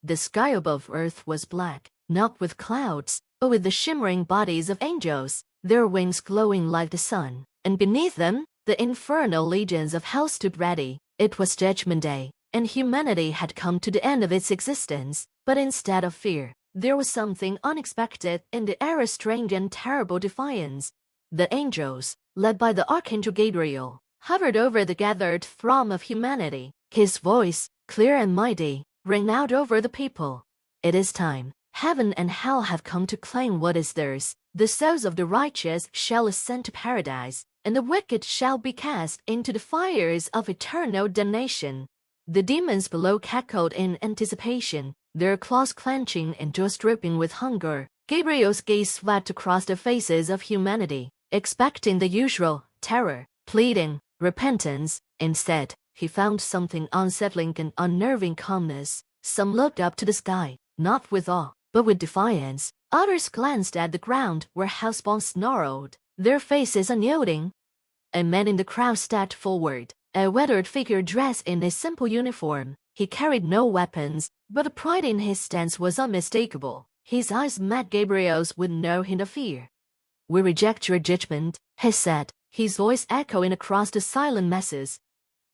The sky above Earth was black, not with clouds, but with the shimmering bodies of angels, their wings glowing like the sun, and beneath them, the infernal legions of hell stood ready. It was Judgment Day, and humanity had come to the end of its existence, but instead of fear, there was something unexpected in the air, a strange and terrible defiance. The angels, led by the Archangel Gabriel, hovered over the gathered throng of humanity. His voice, clear and mighty, rang out over the people. It is time. Heaven and hell have come to claim what is theirs. The souls of the righteous shall ascend to paradise, and the wicked shall be cast into the fires of eternal damnation. The demons below cackled in anticipation, their claws clenching and jaws dripping with hunger. Gabriel's gaze swept across the faces of humanity, expecting the usual terror, pleading, repentance. Instead, he found something unsettling and unnerving: calmness. Some looked up to the sky, not with awe, but with defiance. Others glanced at the ground where housebones snarled, their faces unyielding. A man in the crowd stepped forward, a weathered figure dressed in a simple uniform. He carried no weapons, but the pride in his stance was unmistakable. His eyes met Gabriel's with no hint of fear. "We reject your judgment," he said, his voice echoing across the silent masses.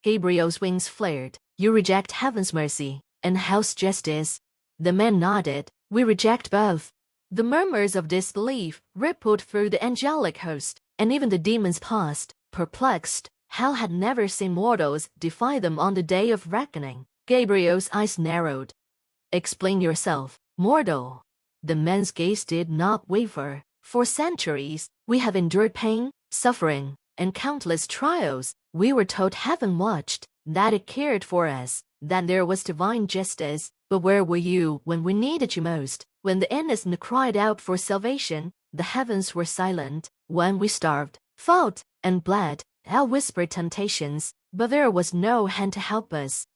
Gabriel's wings flared. "You reject heaven's mercy and hell's justice." The man nodded. "We reject both." The murmurs of disbelief rippled through the angelic host, and even the demons paused, perplexed. Hell had never seen mortals defy them on the day of reckoning. Gabriel's eyes narrowed. "Explain yourself, mortal." The man's gaze did not waver. "For centuries, we have endured pain, suffering, and countless trials. We were told heaven watched, that it cared for us, that there was divine justice. But where were you when we needed you most? When the innocent cried out for salvation, the heavens were silent. When we starved, fought, and bled, hell whispered temptations, but there was no hand to help us.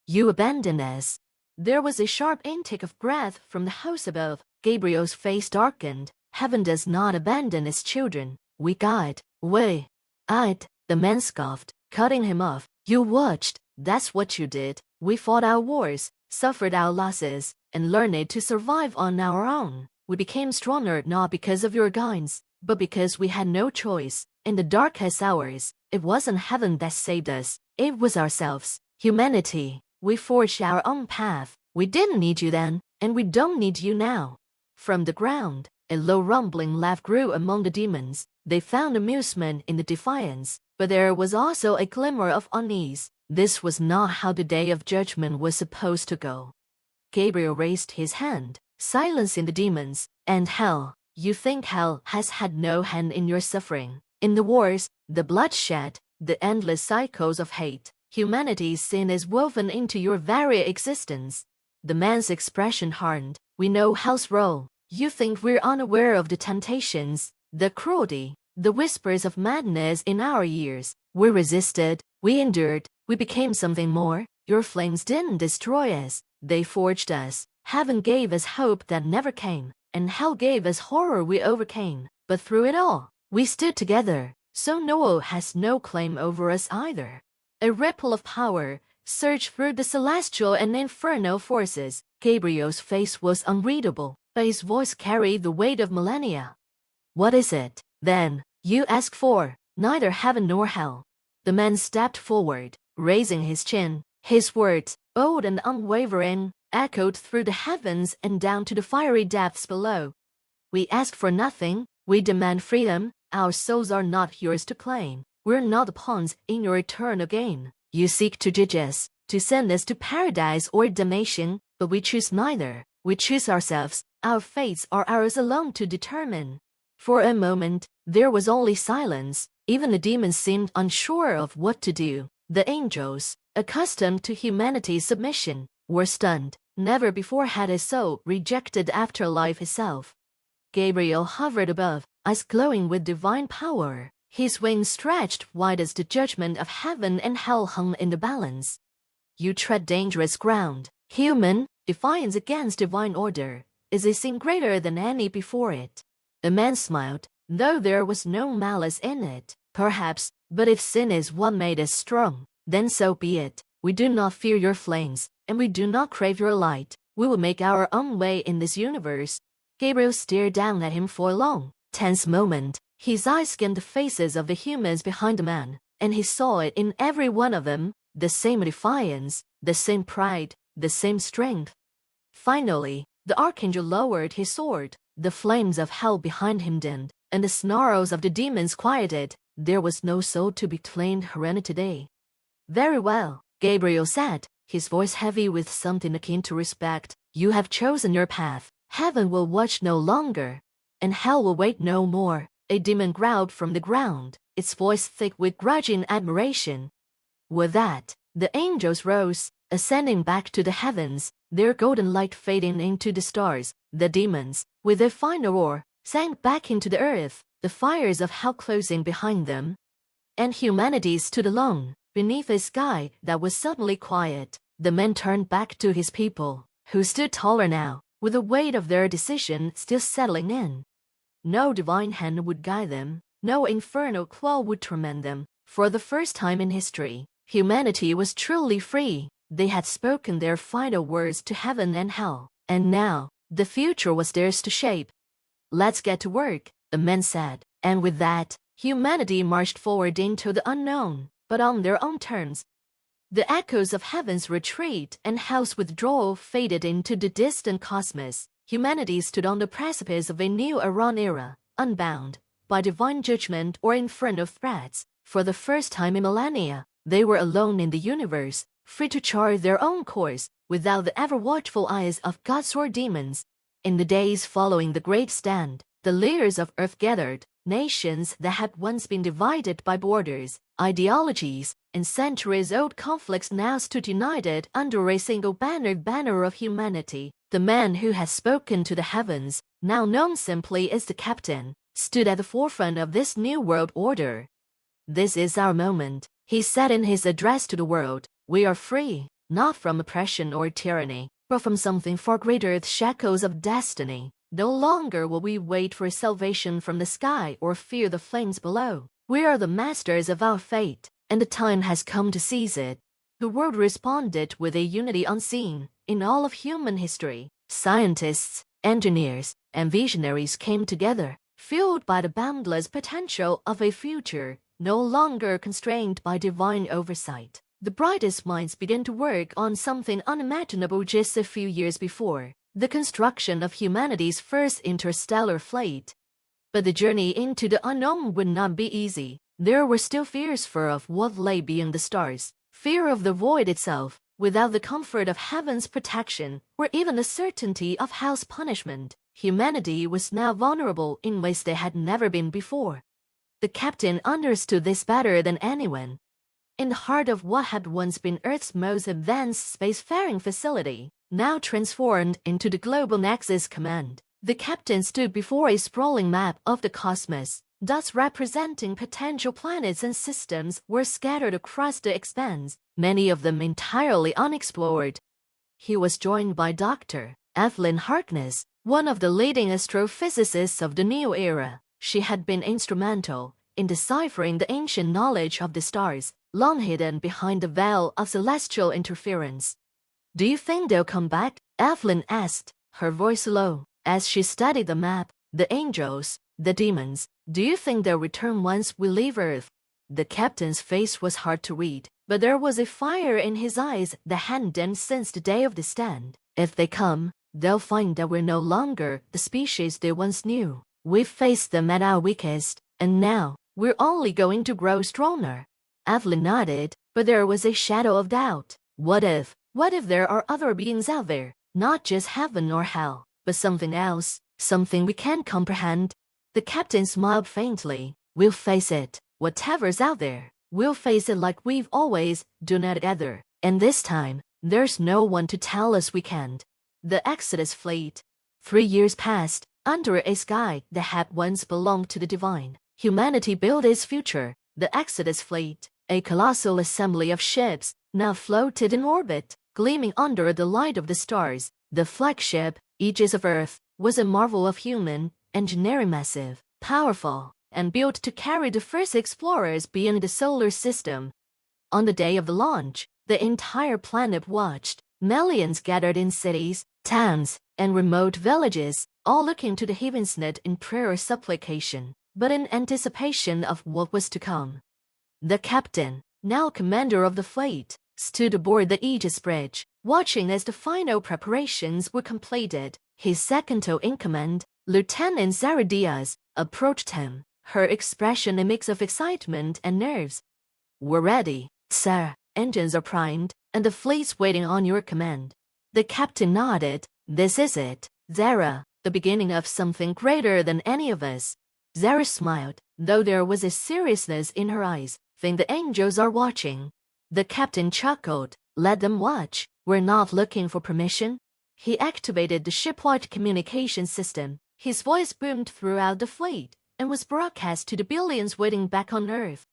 You abandoned us." There was a sharp intake of breath from the house above. Gabriel's face darkened. "Heaven does not abandon its children. We guide. The man scoffed, cutting him off. "You watched. That's what you did. We fought our wars, suffered our losses, and learned to survive on our own. We became stronger not because of your guidance, but because we had no choice. In the darkest hours, it wasn't heaven that saved us. It was ourselves, humanity. We forged our own path. We didn't need you then, and we don't need you now." From the ground, a low rumbling laugh grew among the demons. They found amusement in the defiance, but there was also a glimmer of unease. This was not how the day of judgment was supposed to go. Gabriel raised his hand, silencing the demons. "And hell, you think hell has had no hand in your suffering? In the wars, the bloodshed, the endless cycles of hate, humanity's sin is woven into your very existence." The man's expression hardened. "We know hell's role. You think we're unaware of the temptations, the cruelty, the whispers of madness in our ears. We resisted, we endured, we became something more. Your flames didn't destroy us, they forged us. Heaven gave us hope that never came, and hell gave us horror we overcame. But through it all, we stood together, so Noah has no claim over us either." A ripple of power surged through the celestial and infernal forces. Gabriel's face was unreadable, but his voice carried the weight of millennia. "What is it, then, you ask for?" "Neither heaven nor hell." The man stepped forward, raising his chin. His words, bold and unwavering, echoed through the heavens and down to the fiery depths below. "We ask for nothing. We demand freedom. Our souls are not yours to claim. We're not pawns in your eternal game. You seek to judge us, to send us to paradise or damnation, but we choose neither. We choose ourselves. Our fates are ours alone to determine." For a moment, there was only silence. Even the demons seemed unsure of what to do. The angels, accustomed to humanity's submission, were stunned. Never before had a soul rejected afterlife itself. Gabriel hovered above, eyes glowing with divine power. His wings stretched wide as the judgment of heaven and hell hung in the balance. "You tread dangerous ground. Human defiance against divine order is a sin greater than any before it." The man smiled, though there was no malice in it. "Perhaps, but if sin is what made us strong, then so be it. We do not fear your flames, and we do not crave your light. We will make our own way in this universe. Gabriel stared down at him for a long, tense moment. His eyes scanned the faces of the humans behind the man, and he saw it in every one of them, the same defiance, the same pride, the same strength. Finally, the archangel lowered his sword. The flames of hell behind him dimmed, and the snarls of the demons quieted. There was no soul to be claimed today. Very well, Gabriel said, his voice heavy with something akin to respect. You have chosen your path. Heaven will watch no longer, and hell will wait no more. A demon growled from the ground, its voice thick with grudging admiration. With that, the angels rose, ascending back to the heavens, their golden light fading into the stars. The demons, with their final roar, sank back into the earth, the fires of hell closing behind them. And humanity stood alone, beneath a sky that was suddenly quiet. The man turned back to his people, who stood taller now, with the weight of their decision still settling in. No divine hand would guide them, no infernal claw would torment them. For the first time in history, humanity was truly free. They had spoken their final words to heaven and hell, and now, the future was theirs to shape. Let's get to work, the man said, and with that, humanity marched forward into the unknown, but on their own terms. The echoes of heaven's retreat and hell's withdrawal faded into the distant cosmos. Humanity stood on the precipice of a new era, unbound by divine judgment or infernal threats. For the first time in millennia, they were alone in the universe, free to chart their own course, without the ever-watchful eyes of gods or demons. In the days following the Great Stand, the leaders of Earth gathered, nations that had once been divided by borders, ideologies, and centuries-old conflicts now stood united under a single banner of humanity. The man who had spoken to the heavens, now known simply as the Captain, stood at the forefront of this new world order. This is our moment, he said in his address to the world. We are free, not from oppression or tyranny, but from something far greater, the shackles of destiny. No longer will we wait for salvation from the sky or fear the flames below. We are the masters of our fate, and the time has come to seize it. The world responded with a unity unseen in all of human history. Scientists, engineers, and visionaries came together, fueled by the boundless potential of a future no longer constrained by divine oversight. The brightest minds began to work on something unimaginable just a few years before, the construction of humanity's first interstellar flight. But the journey into the unknown would not be easy. There were still fears of what lay beyond the stars, fear of the void itself, without the comfort of heaven's protection, or even the certainty of hell's punishment. Humanity was now vulnerable in ways they had never been before. The captain understood this better than anyone. In the heart of what had once been Earth's most advanced spacefaring facility, now transformed into the Global Nexus Command, the captain stood before a sprawling map of the cosmos. Dots representing potential planets and systems were scattered across the expanse, many of them entirely unexplored. He was joined by Dr. Evelyn Harkness, one of the leading astrophysicists of the new era. She had been instrumental in deciphering the ancient knowledge of the stars, long hidden behind the veil of celestial interference. Do you think they'll come back? Evelyn asked, her voice low, as she studied the map. The angels, the demons, do you think they'll return once we leave Earth? The captain's face was hard to read, but there was a fire in his eyes that hadn't dimmed since the day of the stand. If they come, they'll find that we're no longer the species they once knew. We've faced them at our weakest, and now, we're only going to grow stronger. Evelyn nodded, but there was a shadow of doubt. What if there are other beings out there, not just heaven or hell, but something else, something we can't comprehend? The captain smiled faintly. We'll face it, whatever's out there. We'll face it like we've always done together, and this time, there's no one to tell us we can't. The Exodus fleet. 3 years passed, under a sky that had once belonged to the divine. Humanity built its future. The Exodus fleet, a colossal assembly of ships, now floated in orbit, gleaming under the light of the stars. The flagship, Aegis of Earth, was a marvel of human engineering, massive, powerful, and built to carry the first explorers beyond the solar system. On the day of the launch, the entire planet watched. Millions gathered in cities, towns, and remote villages, all looking to the heavens net in prayer or supplication, but in anticipation of what was to come. The captain, now commander of the fleet, stood aboard the Aegis Bridge, watching as the final preparations were completed. His second-in-command, Lieutenant Zara Diaz, approached him, her expression a mix of excitement and nerves. "We're ready, sir. Engines are primed, and the fleet's waiting on your command." The captain nodded. "This is it, Zara, the beginning of something greater than any of us." Zara smiled, though there was a seriousness in her eyes. "Think the angels are watching." The captain chuckled. "Let them watch. We're not looking for permission." He activated the shipwide communication system. His voice boomed throughout the fleet and was broadcast to the billions waiting back on Earth.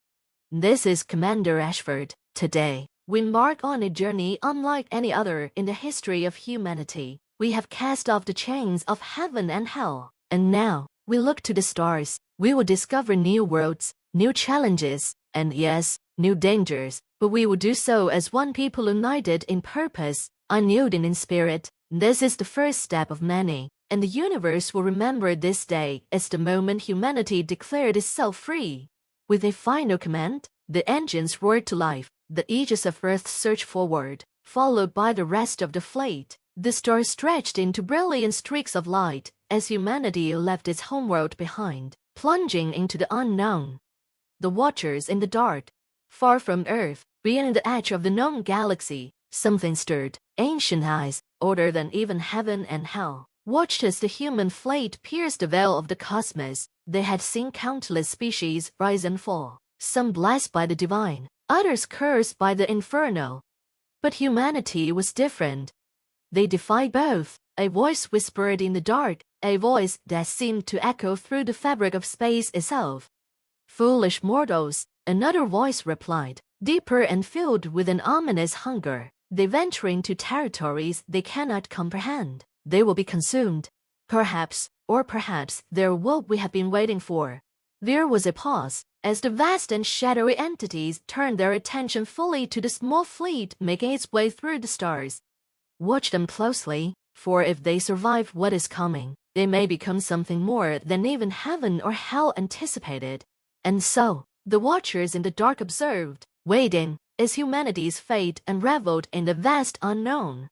"This is Commander Ashford. Today, we embark on a journey unlike any other in the history of humanity. We have cast off the chains of heaven and hell, and now we look to the stars. We will discover new worlds, new challenges, and yes, new dangers, but we will do so as one people united in purpose, unyielding in spirit. This is the first step of many, and the universe will remember this day as the moment humanity declared itself free." With a final command, the engines roared to life. The Aegis of Earth surged forward, followed by the rest of the fleet. The stars stretched into brilliant streaks of light as humanity left its homeworld behind, plunging into the unknown. The watchers in the dark, far from Earth, beyond the edge of the known galaxy, something stirred. Ancient eyes, older than even heaven and hell, watched as the human fleet pierced the veil of the cosmos. They had seen countless species rise and fall, some blessed by the divine, others cursed by the infernal. But humanity was different. They defied both. A voice whispered in the dark, a voice that seemed to echo through the fabric of space itself. "Foolish mortals," another voice replied, deeper and filled with an ominous hunger. "They venture into territories they cannot comprehend. They will be consumed. Perhaps, or perhaps, they're what we have been waiting for." There was a pause, as the vast and shadowy entities turned their attention fully to the small fleet making its way through the stars. "Watch them closely, for if they survive what is coming, they may become something more than even heaven or hell anticipated." And so, the watchers in the dark observed, waiting, as humanity's fate unraveled in the vast unknown.